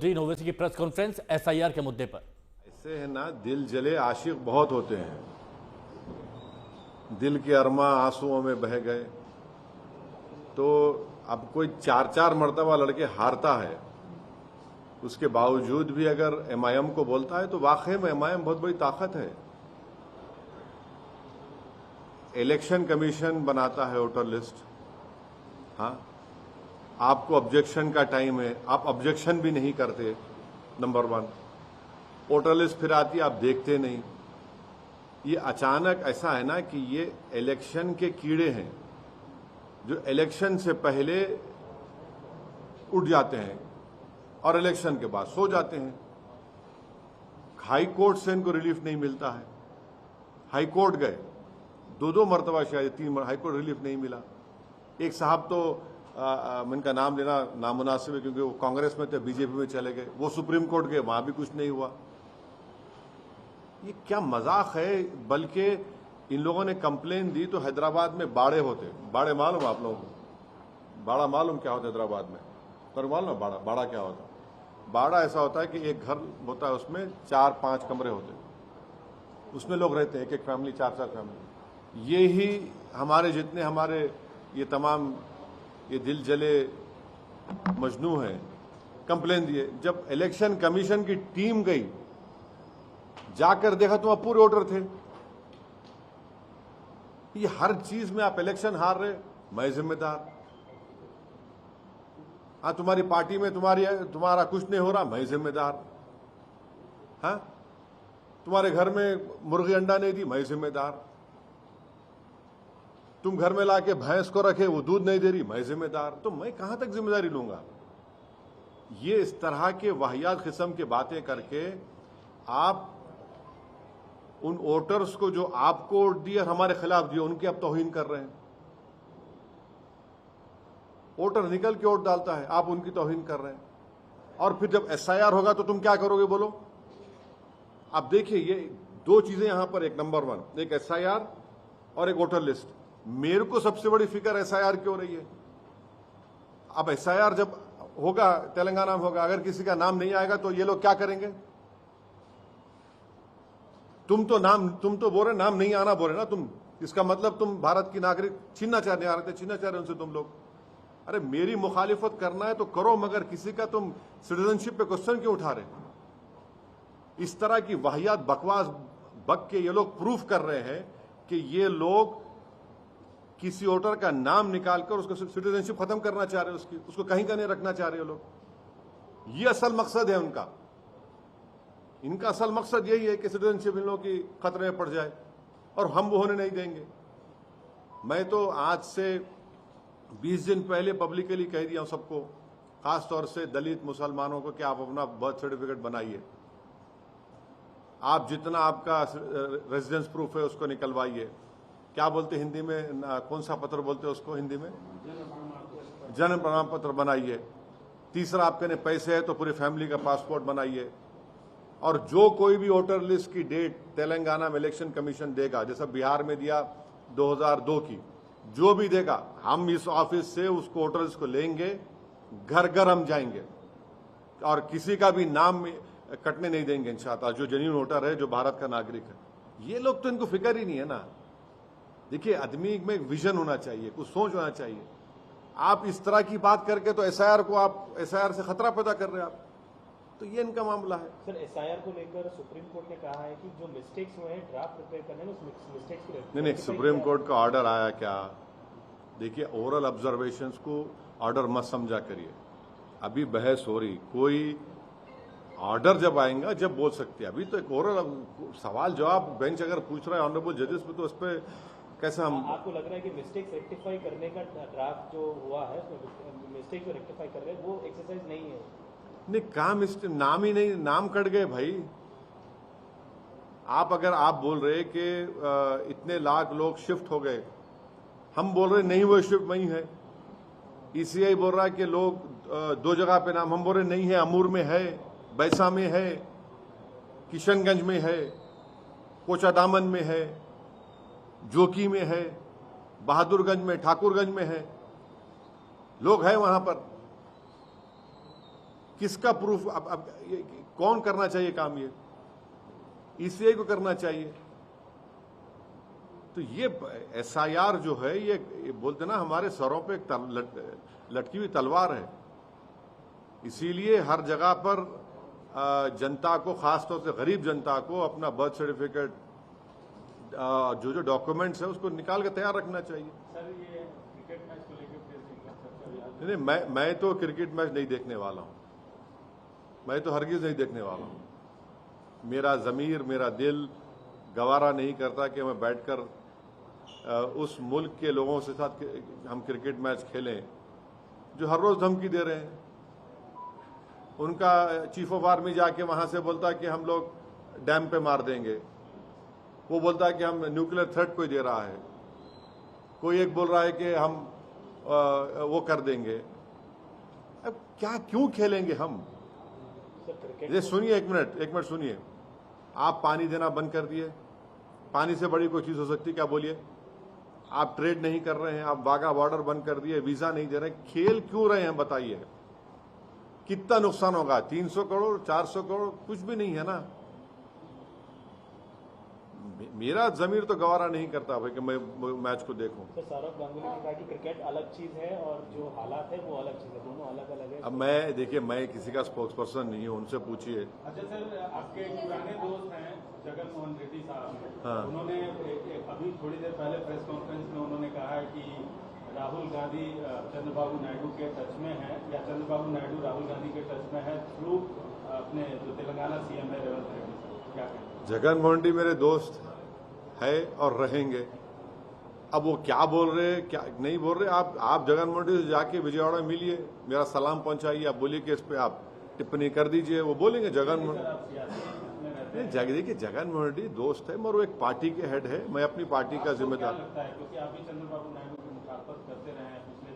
चौधरी ने ओवैसी की press conference SIR के मुद्दे पर। ऐसे है ना, दिल जले आशिक बहुत होते हैं, दिल के अरमा आंसुओं में बह गए। तो अब कोई 4-4 मर्तबा लड़के हारता है, उसके बावजूद भी अगर एमआईएम को बोलता है तो वाकई में एमआईएम बहुत बड़ी ताकत है। इलेक्शन कमीशन बनाता है वोटर लिस्ट, हाँ, आपको ऑब्जेक्शन का टाइम है, आप ऑब्जेक्शन भी नहीं करते, नंबर 1। वोटर लिस्ट फिर आती है, आप देखते नहीं। ये अचानक ऐसा है ना कि ये इलेक्शन के कीड़े हैं जो इलेक्शन से पहले उठ जाते हैं और इलेक्शन के बाद सो जाते हैं। हाई कोर्ट से इनको रिलीफ नहीं मिलता है, हाई कोर्ट गए 2-2 मरतबा, शायद 3 हाई कोर्ट रिलीफ नहीं मिला। एक साहब तो इनका नाम लेना नामुनासिब है क्योंकि वो कांग्रेस में थे, बीजेपी में चले गए, वो सुप्रीम कोर्ट गए, वहां भी कुछ नहीं हुआ। ये क्या मजाक है। बल्कि इन लोगों ने कंप्लेन दी तो हैदराबाद में बाड़े होते, बाड़े मालूम आप लोगों को? बाड़ा मालूम क्या होता है हैदराबाद में? पर मालूम बाड़ा, बाड़ा क्या होता है? बाड़ा ऐसा होता है कि एक घर होता है, उसमें 4-5 कमरे होते हैं, उसमें लोग रहते हैं, एक फैमिली, 4-4 फैमिली। ये ही हमारे जितने हमारे ये तमाम ये दिल जले मजनू हैं, कंप्लेन दिए। जब इलेक्शन कमीशन की टीम गई, जाकर देखा तो वहां पूरे वोटर थे। ये हर चीज में आप इलेक्शन हार रहे, मैं जिम्मेदार। हाँ, तुम्हारी पार्टी में तुम्हारा कुछ नहीं हो रहा, मैं जिम्मेदार। हाँ, तुम्हारे घर में मुर्गी अंडा नहीं दी, मैं जिम्मेदार। तुम घर में लाके भैंस को रखे, वो दूध नहीं दे रही, मैं जिम्मेदार। तो मैं कहां तक जिम्मेदारी लूंगा? ये इस तरह के वाहियात किस्म की बातें करके आप उन वोटर्स को जो आपको वोट दिए, हमारे खिलाफ दिए, उनकी आप तौहीन कर रहे हैं। वोटर निकल के वोट डालता है, आप उनकी तौहीन कर रहे हैं। और फिर जब एसआईआर होगा तो तुम क्या करोगे, बोलो? आप देखिए, ये 2 चीजें यहां पर, एक नंबर 1 एक एसआईआर और एक वोटर लिस्ट। मेरे को सबसे बड़ी फिक्र एसआईआर की हो रही है। अब एसआईआर जब होगा, तेलंगाना में होगा, अगर किसी का नाम नहीं आएगा तो ये लोग क्या करेंगे? तुम तो बोल रहे नाम नहीं आना बोल रहे ना तुम, इसका मतलब तुम भारत की नागरिक छीनना चाह रहे थे, छीनना चाह रहे उनसे तुम लोग। अरे मेरी मुखालिफत करना है तो करो, मगर किसी का तुम सिटीजनशिप पे क्वेश्चन क्यों उठा रहे? इस तरह की वाहियात बकवास बक के ये लोग प्रूफ कर रहे हैं कि ये लोग किसी वोटर का नाम निकालकर उसको सिटीजनशिप खत्म करना चाह रहे हैं, उसको कहीं का नहीं रखना चाह रहे लोग। ये असल मकसद है उनका। इनका असल मकसद यही है कि सिटीजनशिप इन लोगों की खतरे में पड़ जाए, और हम वो होने नहीं देंगे। मैं तो आज से 20 दिन पहले पब्लिकली कह दिया हूं सबको, खास तौर से दलित मुसलमानों को, कि आप अपना बर्थ सर्टिफिकेट बनाइए। आप जितना आपका रेजिडेंस प्रूफ है उसको निकलवाइए। क्या बोलते हिंदी में, कौन सा पत्र बोलते हैं उसको हिंदी में? जन्म प्रमाण पत्र बनाइए। तीसरा, आपके ने पैसे है तो पूरी फैमिली का पासपोर्ट बनाइए। और जो कोई भी वोटर लिस्ट की डेट तेलंगाना में इलेक्शन कमीशन देगा, जैसा बिहार में दिया 2002 की, जो भी देगा, हम इस ऑफिस से उसको वोटर लिस्ट को लेंगे, घर घर हम जाएंगे और किसी का भी नाम कटने नहीं देंगे इंशाअल्लाह, जो जेन्युइन वोटर है, जो भारत का नागरिक है। ये लोग तो इनको फिक्र ही नहीं है ना। देखिए, आदमी में एक विजन होना चाहिए, कुछ सोच होना चाहिए। आप इस तरह की बात करके तो एसआईआर को, आप एसआईआर से खतरा पैदा कर रहे हैं आप। तो ये इनका मामला है। सर, एसआईआर को लेकर सुप्रीम कोर्ट ने कहा है कि जो मिस्टेक्स हुए हैं ड्राफ्ट प्रिपेयर करने में, उस मिस्टेक्स को नहीं, सुप्रीम कोर्ट का ऑर्डर आया क्या? देखिए, ओरल ऑब्जर्वेशंस को ऑर्डर मत समझा करिए। अभी बहस हो रही, कोई ऑर्डर जब आएगा जब बोल सकते हैं। अभी तो एक ओरल सवाल जवाब बेंच अगर पूछ रहा है ऑनरेबल जजेस पे, तो उस पर कैसे हम? आपको लग रहा है कि मिस्टेक्स रेक्टिफाई करने का ड्राफ्ट जो हुआ है, मिस्टेक जो रेक्टिफाई कर रहे हैं, वो एक्सरसाइज नहीं है? नहीं, काम नाम ही नहीं, नाम कट गए भाई। आप बोल रहे कि इतने लाख लोग शिफ्ट हो गए, हम बोल रहे नहीं वो शिफ्ट नहीं है। ईसीआई बोल रहा है कि लोग 2 जगह पे नाम, हम बोल रहे नहीं है, अमूर में है, बैसा में है, किशनगंज में है, कोचादामन में है, जोकी में है, बहादुरगंज में, ठाकुरगंज में है, लोग हैं वहां पर। किसका प्रूफ? अब कौन करना चाहिए काम? ये ईसीआई को करना चाहिए। तो ये एसआईआर जो है ये बोलते ना हमारे सरों पे एक लटकी हुई तलवार है। इसीलिए हर जगह पर जनता को, खासतौर से गरीब जनता को, अपना बर्थ सर्टिफिकेट, जो डॉक्यूमेंट्स है उसको निकाल के तैयार रखना चाहिए। सर ये क्रिकेट मैच को लेकर नहीं, मैं तो क्रिकेट मैच नहीं देखने वाला हूं। मैं तो हरगिज नहीं देखने वाला हूं। मेरा ज़मीर, मेरा दिल गवारा नहीं करता कि मैं बैठकर उस मुल्क के लोगों के साथ हम क्रिकेट मैच खेलें जो हर रोज धमकी दे रहे हैं। उनका चीफ ऑफ आर्मी जाके वहां से बोलता है कि हम लोग डैम पे मार देंगे, वो बोलता है कि हम न्यूक्लियर थ्रेट कोई दे रहा है, कोई एक बोल रहा है कि हम वो कर देंगे। अब क्या, क्यों खेलेंगे हम? ये सुनिए, एक मिनट सुनिए। आप पानी देना बंद कर दिए, पानी से बड़ी कोई चीज हो सकती क्या? बोलिए। आप ट्रेड नहीं कर रहे हैं, आप वाघा बॉर्डर बंद कर दिए, वीजा नहीं दे रहे, खेल क्यों रहे हैं बताइए? कितना नुकसान होगा? 300 करोड़, 400 करोड़, कुछ भी नहीं है ना। मेरा जमीर तो गवारा नहीं करता भाई कि मैं मैच को देखूं। तो सौरभ गांगुली ने कहा कि क्रिकेट अलग चीज है और जो हालात है वो अलग चीज है, दोनों अलग अलग है। अब मैं, देखिए, मैं किसी का स्पोक्स पर्सन नहीं हूं, उनसे पूछिए। अच्छा सर, आपके एक पुराने दोस्त हैं जगन मोहन रेड्डी साहब, हाँ। उन्होंने अभी थोड़ी देर पहले प्रेस कॉन्फ्रेंस में उन्होंने कहा है कि राहुल गांधी चंद्रबाबू नायडू के टच में है, या चंद्रबाबू नायडू राहुल गांधी के टच में है थ्रू अपने जो तेलंगाना सीएम है रेवंत रेड्डी। क्या कहें? जगन मोहन रेड्डी मेरे दोस्त है और रहेंगे। अब वो क्या बोल रहे, क्या नहीं बोल रहे, आप जगन मोहन रेड्डी से जाके विजयवाड़ा में मिलिए, मेरा सलाम पहुंचाइए, आप बोलिए कि इस पे आप टिप्पणी कर दीजिए, वो बोलेंगे। जगन मोहन, देखिए, जगन मोहन रेड्डी दोस्त है मगर वो एक पार्टी के हेड है, मैं अपनी पार्टी का जिम्मेदार। लगता है क्योंकि आप भी चंद्रबाबू नायडू की मुखाफत करते रहे हैं पिछले